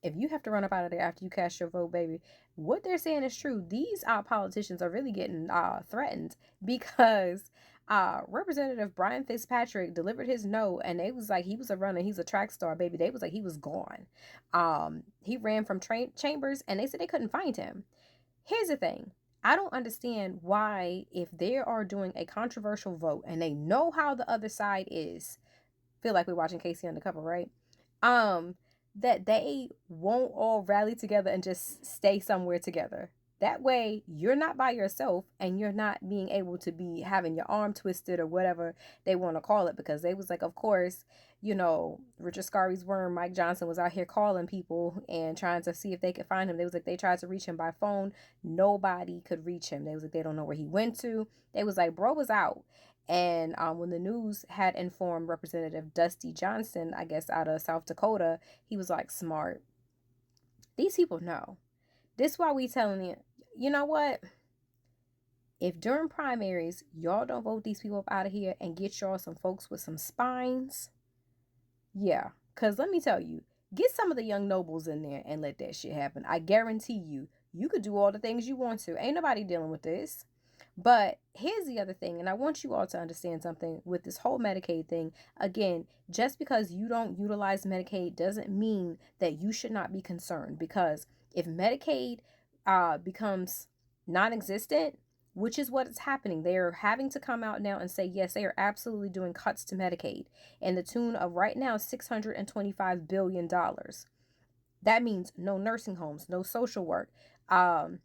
If you have to run up out of there after you cast your vote, baby, what they're saying is true. These politicians are really getting threatened because Representative Brian Fitzpatrick delivered his note, and they was like he was a runner, he's a track star, baby. They was like he was gone. He ran from chambers, and they said they couldn't find him. Here's the thing. I don't understand why, if they are doing a controversial vote and they know how the other side is, feel like we're watching Casey Undercover, right? That they won't all rally together and just stay somewhere together. That way, you're not by yourself and you're not being able to be having your arm twisted or whatever they want to call it. Because they was like, of course, Richard Scarry's worm, Mike Johnson, was out here calling people and trying to see if they could find him. They was like, they tried to reach him by phone. Nobody could reach him. They was like, they don't know where he went to. They was like, bro was out. And when the news had informed Representative Dusty Johnson, I guess out of South Dakota, he was like, smart. These people know. This is why we telling you, you know what? If during primaries, y'all don't vote these people up out of here and get y'all some folks with some spines, yeah. Because let me tell you, get some of the young nobles in there and let that shit happen. I guarantee you, you could do all the things you want to. Ain't nobody dealing with this. But here's the other thing, and I want you all to understand something with this whole Medicaid thing. Again, just because you don't utilize Medicaid doesn't mean that you should not be concerned. Because if Medicaid becomes non-existent, which is what is happening, they are having to come out now and say, yes, they are absolutely doing cuts to Medicaid in the tune of right now $625 billion. That means no nursing homes, no social work, no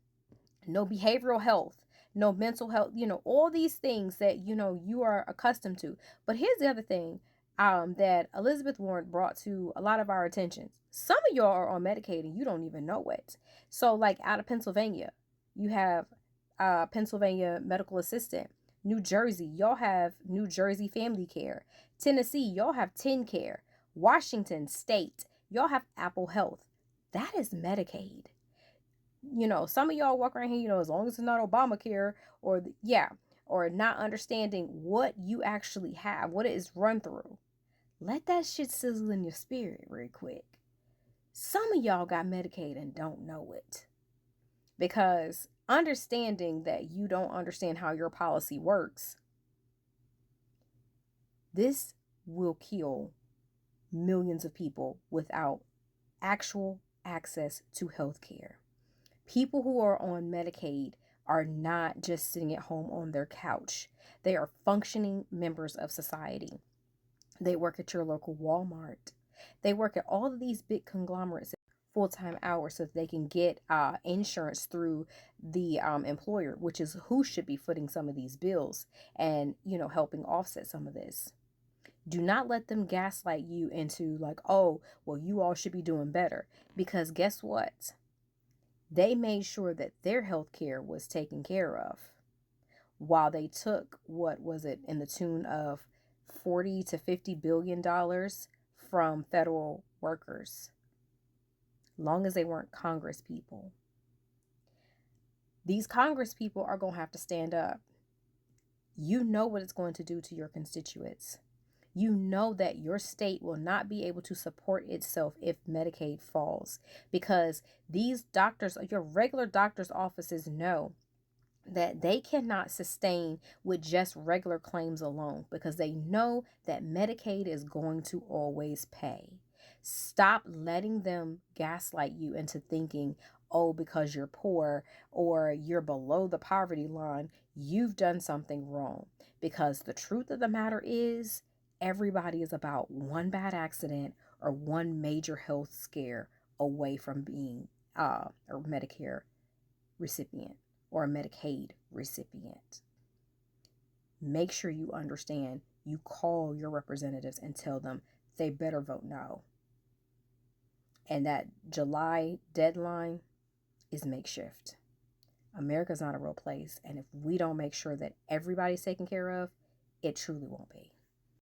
behavioral health, no mental health, all these things that, you are accustomed to. But here's the other thing that Elizabeth Warren brought to a lot of our attention. Some of y'all are on Medicaid and you don't even know it. So like out of Pennsylvania, you have Pennsylvania medical assistant. New Jersey, y'all have New Jersey family care. Tennessee, y'all have TennCare. Washington State, y'all have Apple Health. That is Medicaid. Some of y'all walk around here, as long as it's not Obamacare or not understanding what you actually have, what it is run through. Let that shit sizzle in your spirit real quick. Some of y'all got Medicaid and don't know it. Because understanding that you don't understand how your policy works, this will kill millions of people without actual access to health care. People who are on Medicaid are not just sitting at home on their couch. They are functioning members of society. They work at your local Walmart. They work at all of these big conglomerates full-time hours so that they can get insurance through the employer, which is who should be footing some of these bills and, helping offset some of this. Do not let them gaslight you into like, oh, well, you all should be doing better. Because guess what? They made sure that their health care was taken care of while they took, what was it, in the tune of $40 to $50 billion from federal workers, long as they weren't Congress people. These Congress people are going to have to stand up. You know what it's going to do to your constituents. You know that your state will not be able to support itself if Medicaid falls, because these doctors, your regular doctor's offices, know that they cannot sustain with just regular claims alone, because they know that Medicaid is going to always pay. Stop letting them gaslight you into thinking, oh, because you're poor or you're below the poverty line, you've done something wrong. Because the truth of the matter is, everybody is about one bad accident or one major health scare away from being a Medicare recipient or a Medicaid recipient. Make sure you understand. You call your representatives and tell them they better vote no. And that July deadline is makeshift. America's not a real place. And if we don't make sure that everybody's taken care of, it truly won't be.